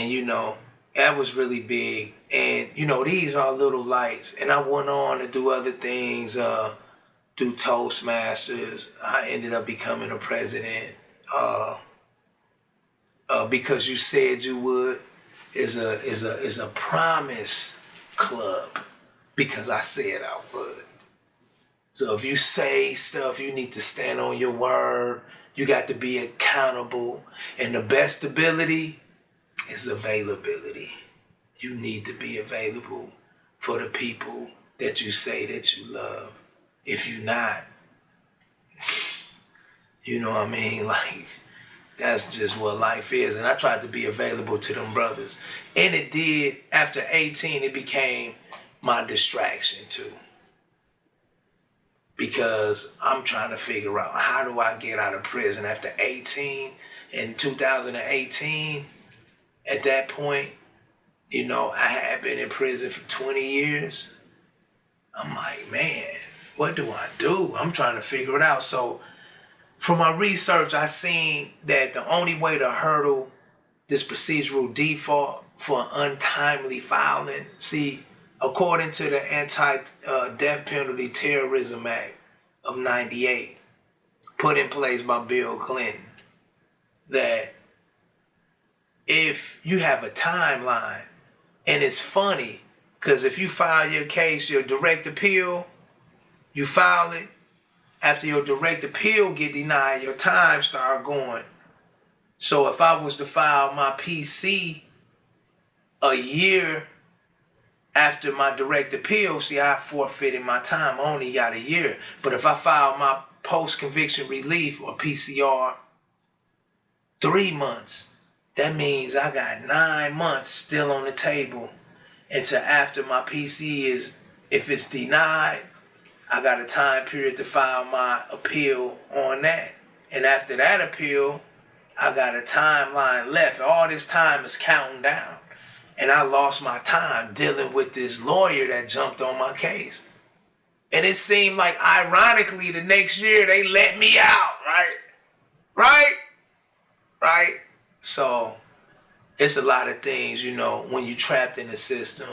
And, you know, that was really big. And, you know, these are little lights. And I went on to do other things, do Toastmasters. I ended up becoming a president because you said you would. Is a promise club because I said I would. So if you say stuff, you need to stand on your word. You got to be accountable. And the best ability is availability. You need to be available for the people that you say that you love. If you're not, you know what I mean? Like, that's just what life is. And I tried to be available to them brothers. And it did. After 18, it became my distraction too. Because I'm trying to figure out, how do I get out of prison after 18? In 2018, at that point, you know, I had been in prison for 20 years. I'm like, man, what do I do? I'm trying to figure it out. So from my research, I seen that the only way to hurdle this procedural default for untimely filing, see, according to the Anti-Death Penalty Terrorism Act of 98, put in place by Bill Clinton, that if you have a timeline, and it's funny, because if you file your case, your direct appeal, you file it, after your direct appeal get denied, your time start going. So if I was to file my PC a year after my direct appeal, see, I forfeited my time. I only got a year. But if I file my post-conviction relief or PCR 3 months, that means I got 9 months still on the table until after my PC is, if it's denied, I got a time period to file my appeal on that. And after that appeal, I got a timeline left. All this time is counting down. And I lost my time dealing with this lawyer that jumped on my case. And it seemed like, ironically, the next year they let me out, right? Right? So it's a lot of things, you know, when you're trapped in the system.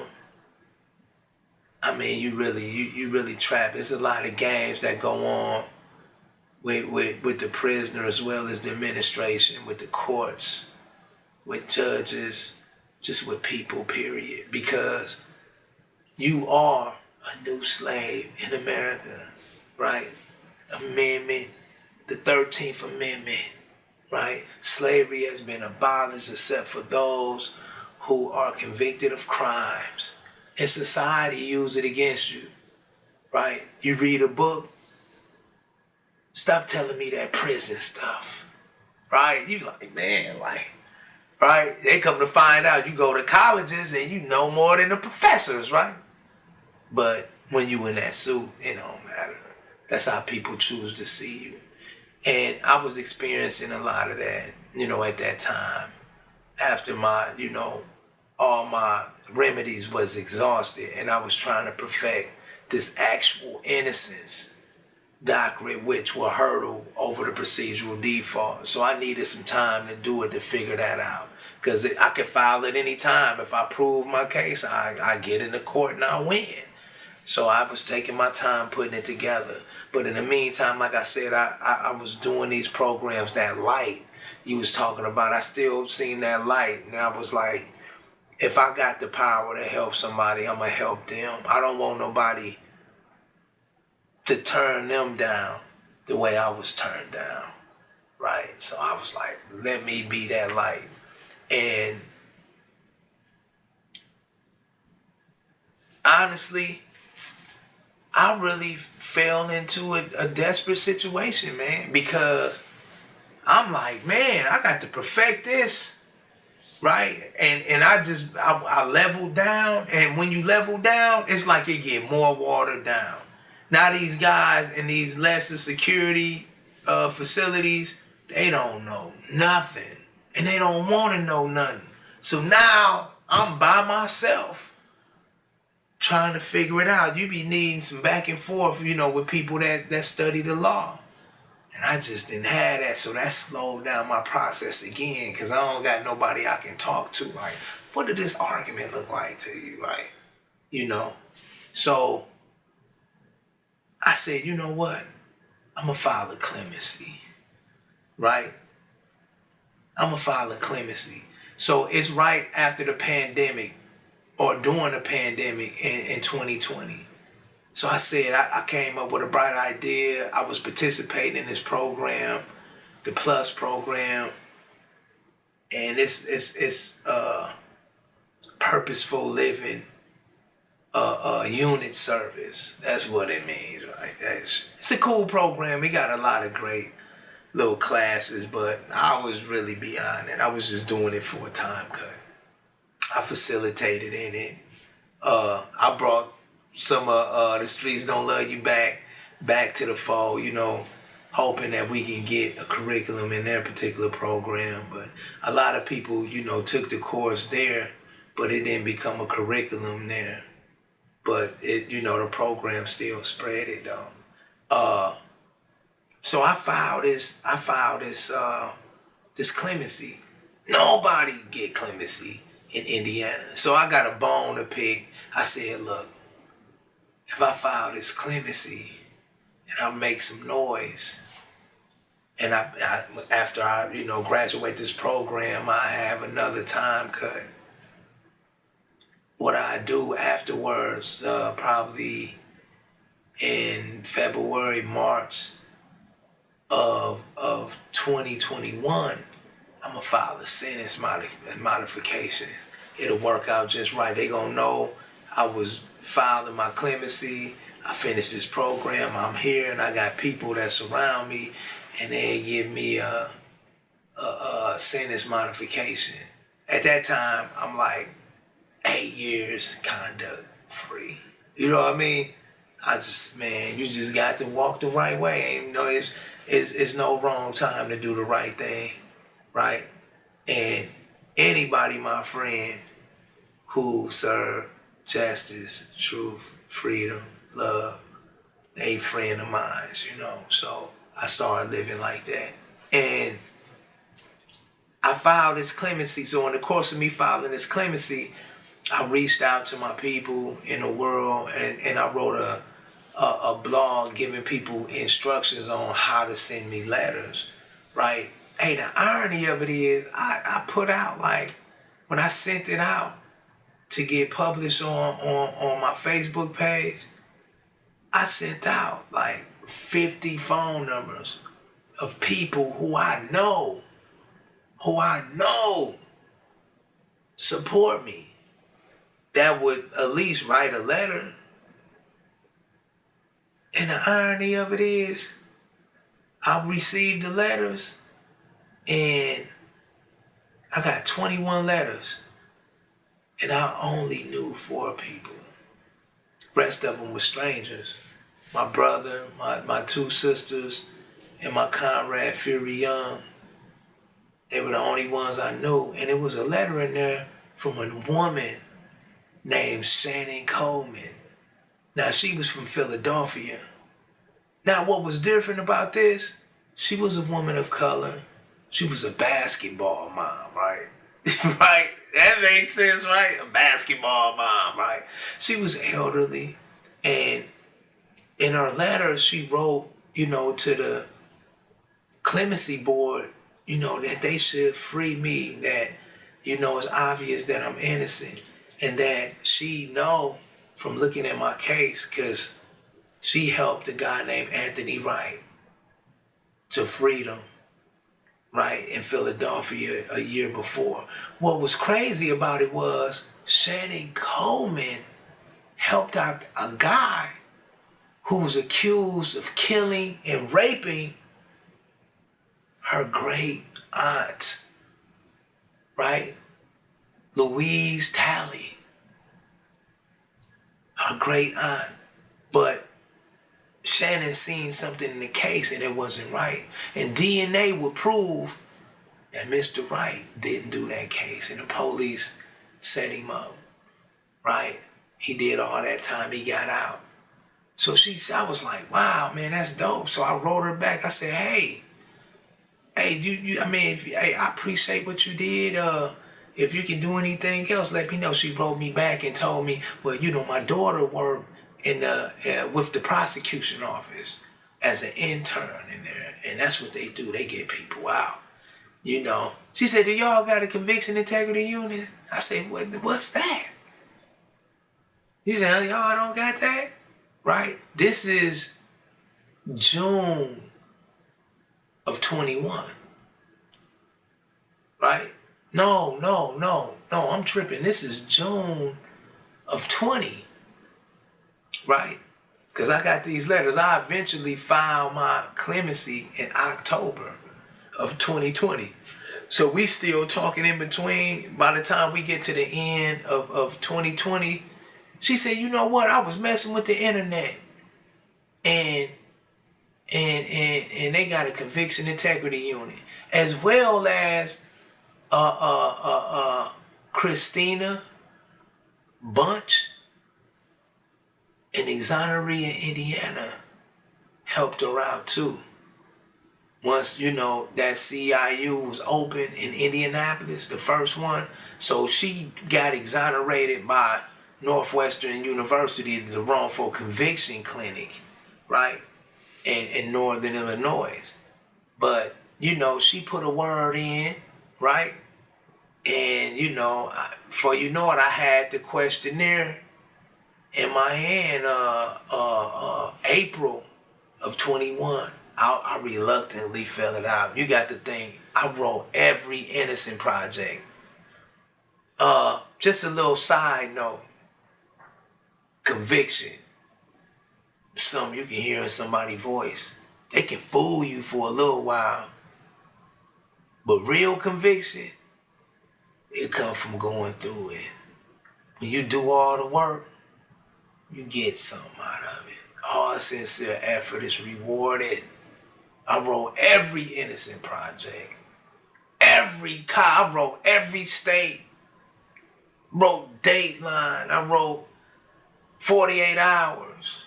I mean, you really trapped. There's a lot of games that go on with the prisoner as well as the administration, with the courts, with judges, just with people, period. Because you are a new slave in America, right? Amendment, the 13th Amendment, right? Slavery has been abolished except for those who are convicted of crimes. And society use it against you, right? You read a book, stop telling me that prison stuff, right? You like, man, like, right? They come to find out you go to colleges and you know more than the professors, right? But when you in that suit, it don't matter. That's how people choose to see you. And I was experiencing a lot of that, you know, at that time. After my, you know, all my remedies was exhausted and I was trying to perfect this actual innocence doctorate, which will hurdle over the procedural default. So I needed some time to do it, to figure that out. Because I could file it any time. If I prove my case, I get into court and I win. So I was taking my time putting it together. But in the meantime, like I said, I was doing these programs, that light you was talking about. I still seen that light. And I was like, if I got the power to help somebody, I'm going to help them. I don't want nobody to turn them down the way I was turned down, right? So I was like, let me be that light. And honestly, I really fell into a desperate situation, man, because I'm like, man, I got to perfect this. Right? And I leveled down. And when you level down, it's like it get more watered down. Now these guys in these lesser security facilities, they don't know nothing. And they don't want to know nothing. So now I'm by myself trying to figure it out. You be needing some back and forth, you know, with people that study the law. And I just didn't have that, so that slowed down my process again, because I don't got nobody I can talk to. Like, what did this argument look like to you? Like, you know? So I said, you know what? I'm going to file a clemency, right? I'm going to file a clemency. So it's right after the pandemic, or during the pandemic in 2020. So I said, I came up with a bright idea. I was participating in this program, the Plus program, and it's purposeful living unit service. That's what it means, right? It's a cool program. It got a lot of great little classes, but I was really beyond it. I was just doing it for a time cut. I facilitated in it. I brought some the Streets Don't Love You back to the fold, you know, hoping that we can get a curriculum in their particular program. But a lot of people, you know, took the course there, but it didn't become a curriculum there. But it, you know, the program still spread it though. So I filed this clemency. Nobody get clemency in Indiana. So I got a bone to pick. I said, look, if I file this clemency and I make some noise, and after I, you know, graduate this program, I have another time cut. What I do afterwards, probably in February, March of 2021, I'm gonna file a sentence modification. It'll work out just right. They gonna know I was filing my clemency. I finished this program. I'm here, and I got people that surround me, and they give me a sentence modification. At that time, I'm like 8 years conduct free. You know what I mean? I just, man, you just got to walk the right way. And, you know, it's no wrong time to do the right thing, right? And anybody, my friend, who serve justice, truth, freedom, love, they friend of mine, you know. So I started living like that. And I filed this clemency. So in the course of me filing this clemency, I reached out to my people in the world, and I wrote a blog giving people instructions on how to send me letters, right? Hey, the irony of it is I put out, like, when I sent it out to get published on my Facebook page, I sent out like 50 phone numbers of people who I know support me, that would at least write a letter. And the irony of it is, I received the letters, and I got 21 letters, and I only knew 4 people. Rest of them were strangers. My brother, my 2 sisters, and my comrade Fury Young. They were the only ones I knew. And it was a letter in there from a woman named Shannon Coleman. Now, she was from Philadelphia. Now, what was different about this, she was a woman of color. She was a basketball mom, right? Right? That makes sense, right? A basketball mom, right? She was elderly. And in her letter, she wrote, you know, to the clemency board, you know, that they should free me, that, you know, it's obvious that I'm innocent, and that she know from looking at my case, because she helped a guy named Anthony Wright to freedom, right, in Philadelphia a year before. What was crazy about it was Shannon Coleman helped out a guy who was accused of killing and raping her great aunt, right? Louise Talley, her great aunt. But Shannon seen something in the case and it wasn't right. And DNA would prove that Mr. Wright didn't do that case, and the police set him up, right? He did all that time, he got out. So I was like, wow, man, that's dope. So I wrote her back. I said, hey, I appreciate what you did. If you can do anything else, let me know. She wrote me back and told me, well, my daughter worked with the prosecution office as an intern in there, and that's what they do. They get people out. She said, do y'all got a conviction integrity unit? I said, what's that? He said, y'all don't got that? Right? This is June of 21. Right? No, I'm tripping. This is June of 20. Right? Because I got these letters. I eventually filed my clemency in October of 2020. So we still talking in between. By the time we get to the end of 2020, she said, you know what? I was messing with the internet. And they got a conviction integrity unit. As well as Christina Bunch in Exonerated, Indiana helped her out too. Once, that CIU was open in Indianapolis, the first one. So she got exonerated by Northwestern University, the wrongful conviction clinic, right? In Northern Illinois. But, she put a word in, right? And, I had the questionnaire in my hand, April of 21. I reluctantly fill it out. You got to think, I wrote every innocent project. Just a little side note. Conviction. Something you can hear in somebody's voice. They can fool you for a little while. But real conviction, it comes from going through it. When you do all the work, you get something out of it. All sincere effort is rewarded. I wrote every innocent project. I wrote every state. Wrote Dateline. I wrote 48 Hours.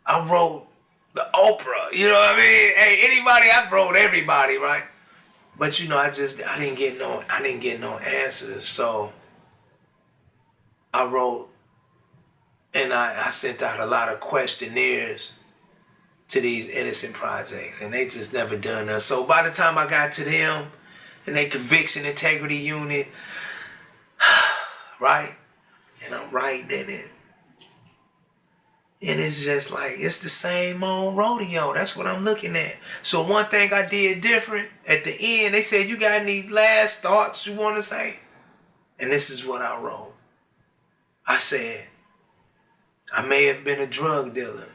I wrote the Oprah. You know what I mean? Hey, anybody, I wrote everybody, right? But I didn't get no answers. So I wrote and I sent out a lot of questionnaires to these innocent projects, and they just never done that. So by the time I got to them and they conviction integrity unit, right? And I'm writing in it. And it's just like, it's the same old rodeo. That's what I'm looking at. So one thing I did different, at the end, they said, you got any last thoughts you want to say? And this is what I wrote. I said, I may have been a drug dealer,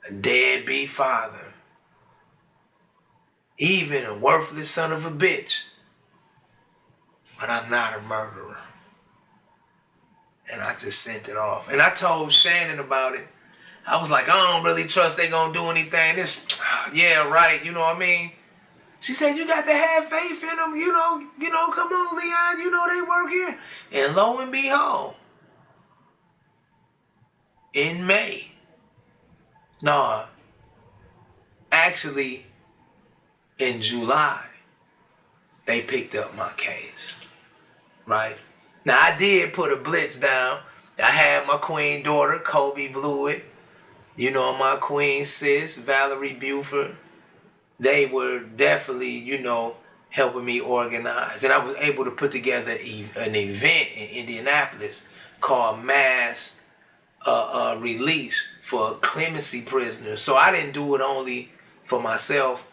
a deadbeat father, even a worthless son of a bitch, but I'm not a murderer. And I just sent it off. And I told Shannon about it. I was like, I don't really trust they gonna do anything. Yeah, right, you know what I mean? She said, you got to have faith in them, come on, Leon, they work here. And lo and behold, in May, actually in July, they picked up my case, right? Now, I did put a blitz down. I had my queen daughter, Kobe Blewett, my queen sis, Valerie Buford. They were definitely, helping me organize. And I was able to put together an event in Indianapolis called Mass Release for clemency prisoners. So I didn't do it only for myself.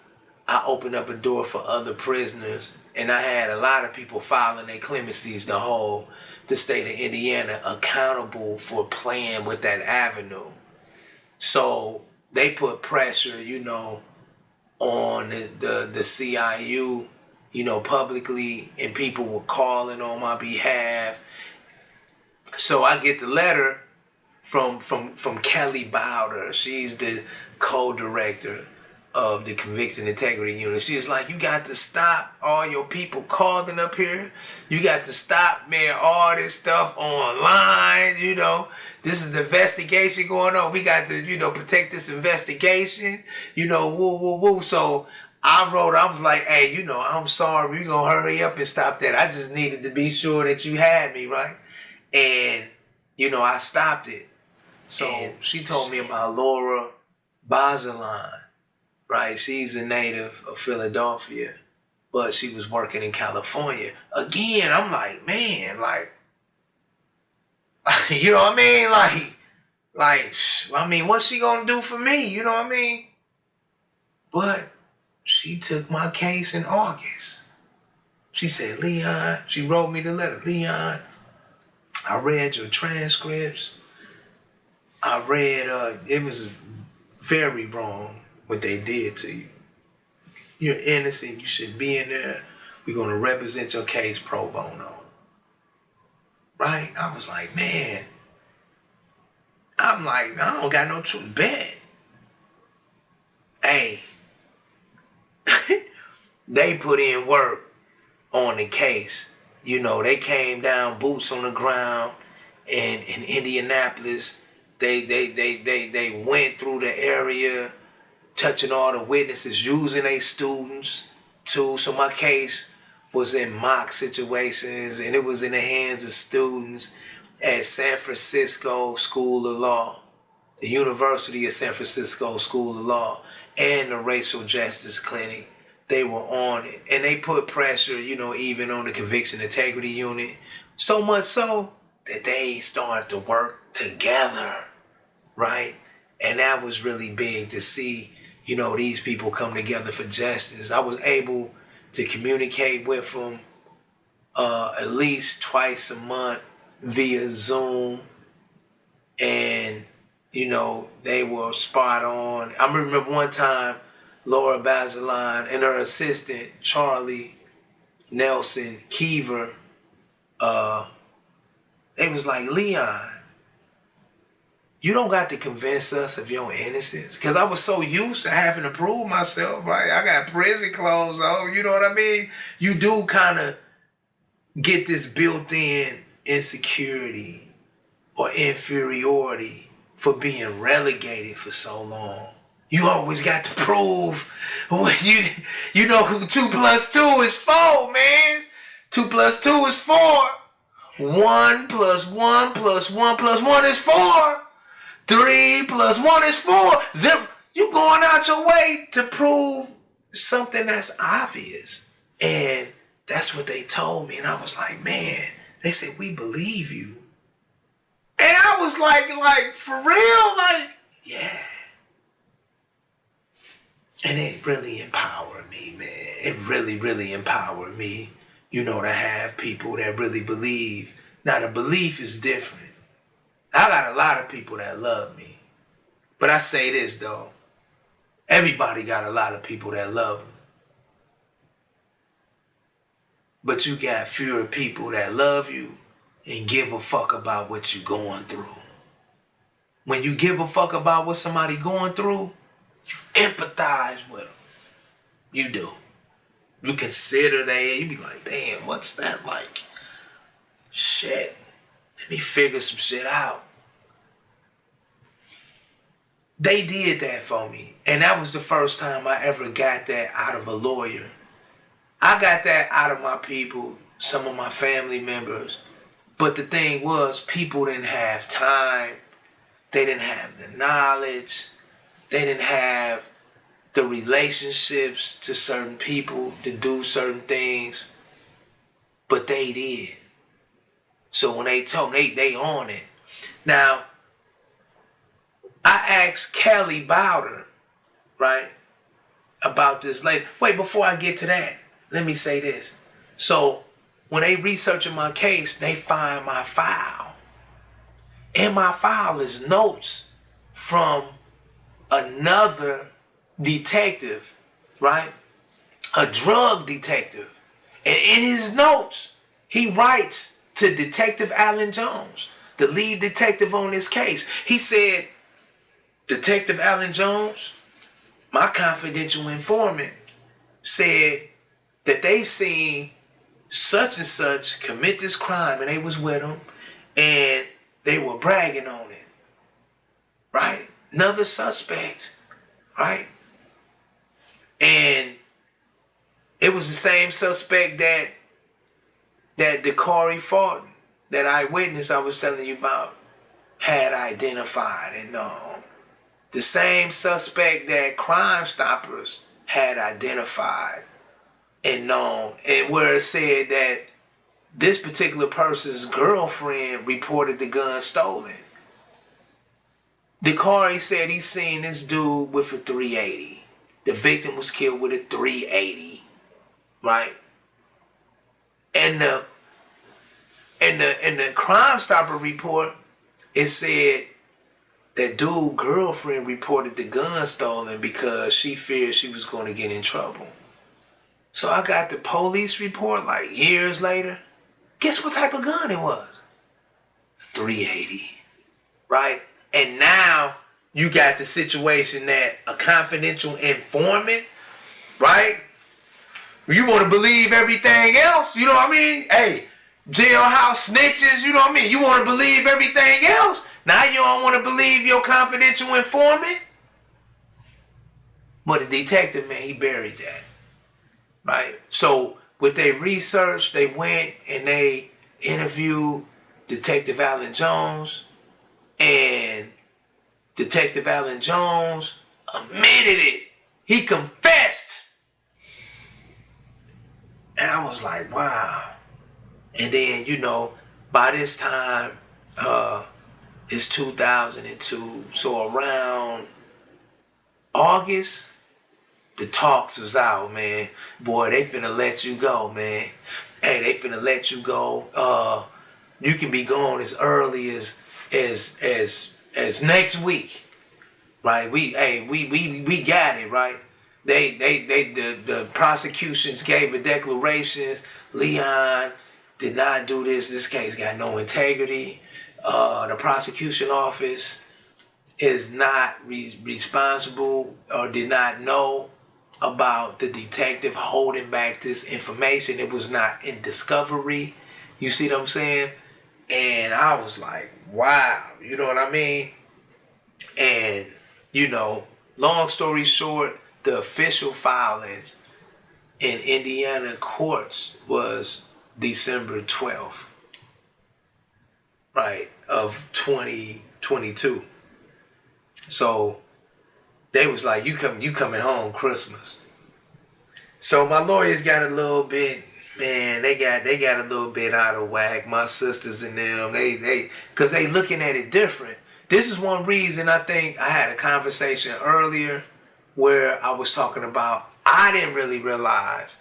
I opened up a door for other prisoners. And I had a lot of people filing their clemencies to hold the state of Indiana accountable for playing with that avenue. So they put pressure, on the CIU, publicly, and people were calling on my behalf. So I get the letter from Kelly Bowder. She's the co-director of the Conviction Integrity Unit. She was like, you got to stop all your people calling up here. You got to stop, man, all this stuff online, you know. This is the investigation going on. We got to, you know, protect this investigation, you know, woo, woo, woo. So I was like, hey, you know, I'm sorry. We're going to hurry up and stop that. I just needed to be sure that you had me, right? And, you know, I stopped it. So and she told me about Laura Baseline, right? She's a native of Philadelphia, but she was working in California. Again, I'm like, man, like, you know what I mean? I mean, what's she gonna do for me? You know what I mean? But she took my case in August. She said, Leon, she wrote me the letter. Leon, I read your transcripts. I read, it was very wrong what they did to you. You're innocent. You shouldn't be in there. We're going to represent your case pro bono. Right? I was like, man. I'm like, I don't got no choice. Bet. Hey. They put in work on the case. You know, they came down, boots on the ground, and in Indianapolis, they went through the area, touching all the witnesses, using their students too. So my case was in mock situations, and it was in the hands of students at San Francisco School of Law, the University of San Francisco School of Law, and the Racial Justice Clinic. They were on it, and they put pressure, you know, even on the Conviction Integrity Unit, so much so that they started to work together, right? And that was really big to see, you know, these people come together for justice. I was able to communicate with them at least twice a month via Zoom, and, you know, they were spot on. I remember one time, Laura Baseline and her assistant, Charlie Nelson Keever, they was like, Leon, you don't got to convince us of your innocence. Because I was so used to having to prove myself, right? I got prison clothes on, you know what I mean? You do kind of get this built-in insecurity or inferiority for being relegated for so long. You always got to prove what you know 2 plus 2 is 4, man. 2 plus 2 is 4. 1 plus 1 plus 1 plus 1 is 4. 3 plus 1 is 4. Zip. You going out your way to prove something that's obvious. And that's what they told me. And I was like, man, they said, we believe you. And I was like, for real? Like, yeah. And it really empowered me, man. It really, really empowered me, you know, to have people that really believe. Now, the belief is different. I got a lot of people that love me. But I say this, though. Everybody got a lot of people that love them. But you got fewer people that love you and give a fuck about what you're going through. When you give a fuck about what somebody going through, you empathize with them. You do. You consider that. You be like, damn, what's that like? Shit. Let me figure some shit out. They did that for me. And that was the first time I ever got that out of a lawyer. I got that out of my people, some of my family members. But the thing was, people didn't have time. They didn't have the knowledge. They didn't have the relationships to certain people to do certain things. But they did. So when they told me, they on it. Now, I asked Kelly Bowder, right, about this later. Wait, before I get to that, let me say this. So when they researching my case, they find my file. In my file is notes from another detective, right? A drug detective. And in his notes, he writes to Detective Alan Jones, the lead detective on this case. He said, Detective Alan Jones, my confidential informant said that they seen such and such commit this crime and they was with him and they were bragging on it, right? Another suspect, right? And it was the same suspect that Dakari Fulton, that eyewitness I was telling you about, had identified and known. The same suspect that Crime Stoppers had identified and known, and where it said that this particular person's girlfriend reported the gun stolen. Dakari said he seen this dude with a 380. The victim was killed with a 380, right? And the Crime Stopper report, it said that dude's girlfriend reported the gun stolen because she feared she was going to get in trouble. So I got the police report like years later. Guess what type of gun it was? A 380, right? And now you got the situation that a confidential informant, right? You want to believe everything else, you know what I mean? Hey, jailhouse snitches, you know what I mean? You want to believe everything else? Now you don't want to believe your confidential informant? But the detective, man, he buried that, right? So with their research, they went and they interviewed Detective Alan Jones, and Detective Alan Jones admitted it. He confessed. And I was like, wow. And then, you know, by this time, it's 2002. So around August, the talks was out, man. Boy, they finna let you go, man. Hey, they finna let you go. You can be gone as early as next week, right? We got it, right? The prosecutions gave a declarations. Leon did not do this. This case got no integrity. The prosecution office is not responsible or did not know about the detective holding back this information. It was not in discovery. You see what I'm saying? And I was like, wow, you know what I mean? And, you know, long story short, the official filing in Indiana courts was December 12th, right, of 2022. So they was like, you coming home Christmas. So my lawyers got a little bit, man, they got a little bit out of whack. My sisters and them, cause they looking at it different. This is one reason I think I had a conversation earlier where I was talking about I didn't really realize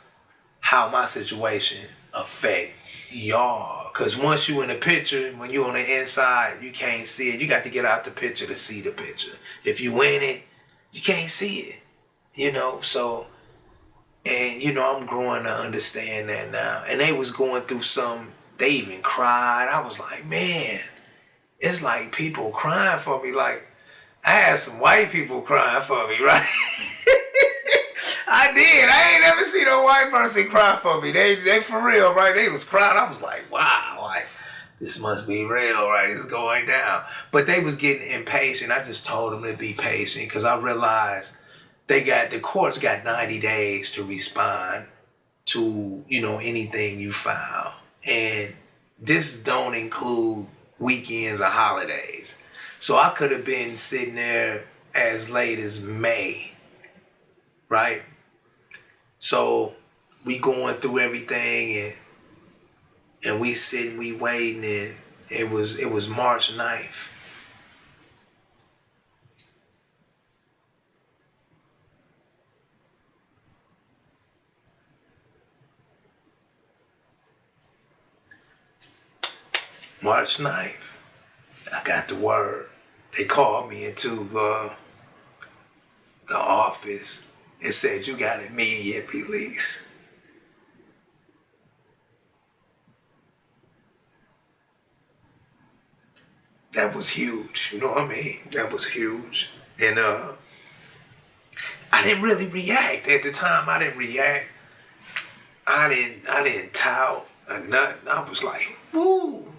how my situation affect y'all. Cause once you in the picture, when you on the inside, you can't see it. You got to get out the picture to see the picture. If you in it, you can't see it. You know, so, and you know, I'm growing to understand that now. And they was going through they even cried. I was like, man, it's like people crying for me. Like, I had some white people crying for me, right? I did. I ain't never seen a white person cry for me. They for real, right? They was crying. I was like, wow, like, this must be real, right? It's going down. But they was getting impatient. I just told them to be patient because I realized the courts got 90 days to respond to, you know, anything you file. And this don't include weekends or holidays. So I could have been sitting there as late as May, right? So we going through everything and we sitting, we waiting, and it was March 9th. March 9th, I got the word. They called me into the office and said, you got immediate release. That was huge, you know what I mean? That was huge. And I didn't really react. At the time, I didn't react. I didn't tout or nothing. I was like, woo.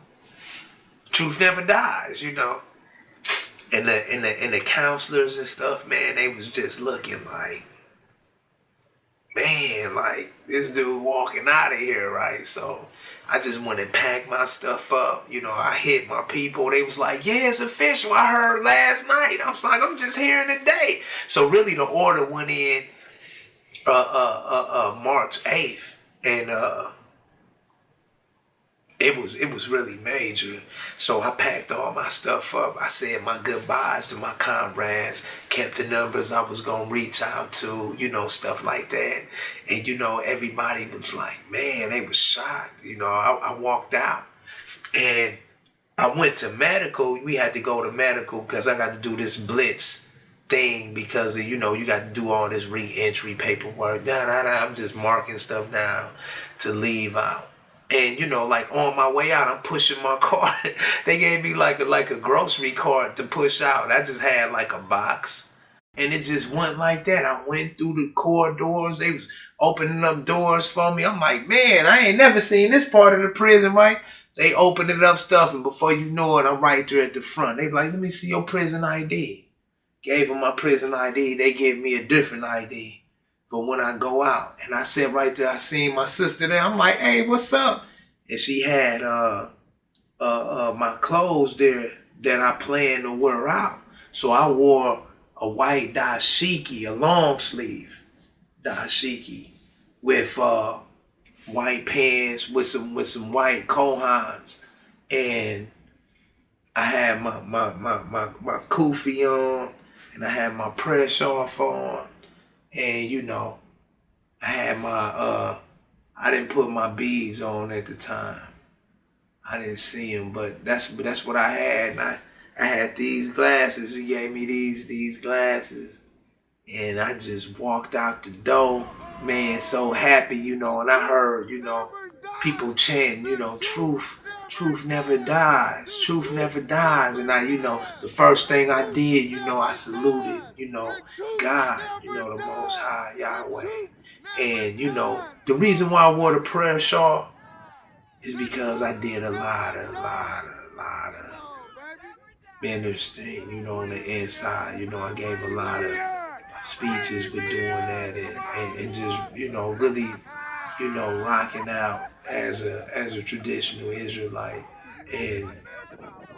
Truth never dies, you know. And the counselors and stuff, man, they was just looking like, man, like this dude walking out of here, right? So I just went and packed my stuff up. You know, I hit my people. They was like, yeah, it's official. I heard last night. I was like, I'm just hearing today. So really the order went in March 8th. And it was really major. So I packed all my stuff up. I said my goodbyes to my comrades, kept the numbers I was going to reach out to, you know, stuff like that. And, you know, everybody was like, man, they was shocked. You know, I walked out and I went to medical. We had to go to medical because I got to do this blitz thing because, you know, you got to do all this re-entry paperwork. I'm just marking stuff down to leave out. And, you know, like on my way out, I'm pushing my cart. They gave me like a grocery cart to push out. I just had like a box. And it just went like that. I went through the corridors. They was opening up doors for me. I'm like, man, I ain't never seen this part of the prison, right? They opening up stuff, and before you know it, I'm right there at the front. They like, let me see your prison ID. Gave them my prison ID. They gave me a different ID for when I go out. And I said right there, I seen my sister there. I'm like, hey, what's up? And she had my clothes there that I planned to wear out. So I wore a white dashiki, a long sleeve dashiki with white pants with some white kohans. And I had my kufi on, and I had my prayer shawl on. And, you know, I had my, I didn't put my beads on at the time. I didn't see them, but that's what I had. And I had these glasses. He gave me these glasses. And I just walked out the door, man, so happy, you know. And I heard, you know, people chanting, you know, truth never dies. Truth never dies. And I, you know, the first thing I did, you know, I saluted, you know, God, you know, the Most High, Yahweh. And, you know, the reason why I wore the prayer shawl is because I did a lot of ministering, you know, on the inside. You know, I gave a lot of speeches with doing that and just, you know, really, you know, rocking out as a traditional Israelite. And,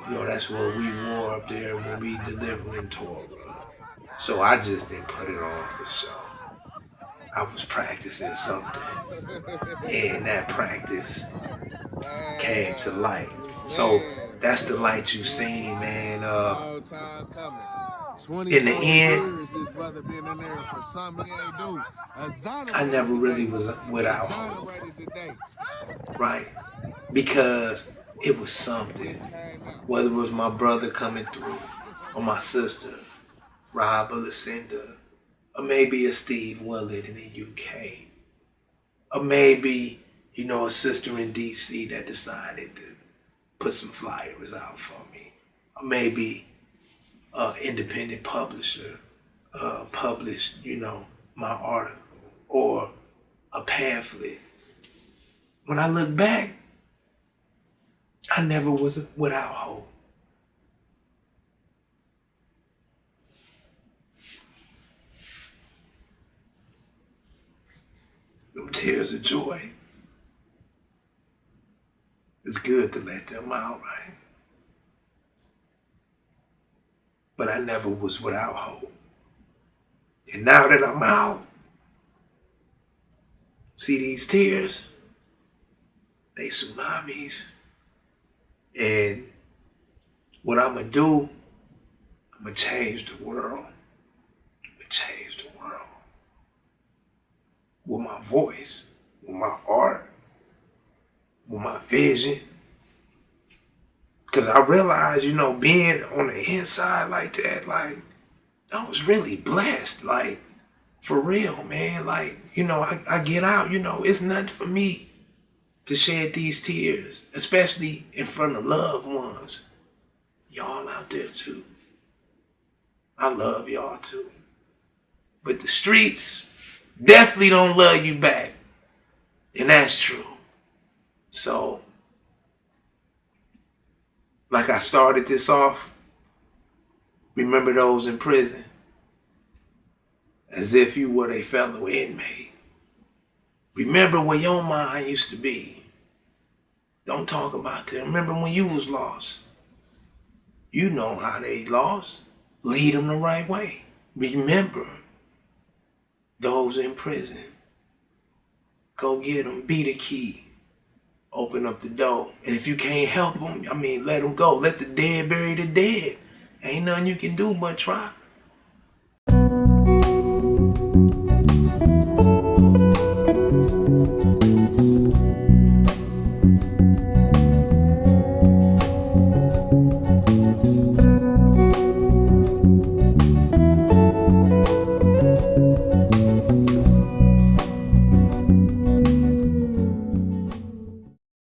you know, that's what we wore up there when we delivering Torah. So I just didn't put it on for show. I was practicing something, and that practice came to light. So that's the light you've seen, man. In the end, I never really was without hope, right? Because it was something, whether it was my brother coming through or my sister, Rob or Lucinda, or maybe a Steve Willard in the UK, or maybe, you know, a sister in DC that decided to put some flyers out for me, or maybe an independent publisher published, you know, my article, or a pamphlet. When I look back, I never was without hope. Them tears of joy. It's good to let them out, right? But I never was without hope. And now that I'm out, see these tears? They tsunamis. And what I'm going to do, I'm going to change the world. I'm going to change the world. With my voice, with my art, with my vision. Because I realized, you know, being on the inside like that, like, I was really blessed. Like, for real, man. Like, you know, I get out, you know, it's nothing for me to shed these tears, especially in front of loved ones. Y'all out there too. I love y'all too. But the streets definitely don't love you back. And that's true. So, like I started this off, remember those in prison as if you were a fellow inmate. Remember where your mind used to be. Don't talk about them. Remember when you was lost. You know how they lost. Lead them the right way. Remember those in prison. Go get them. Be the key. Open up the door. And if you can't help them, let them go. Let the dead bury the dead. Ain't nothing you can do but try.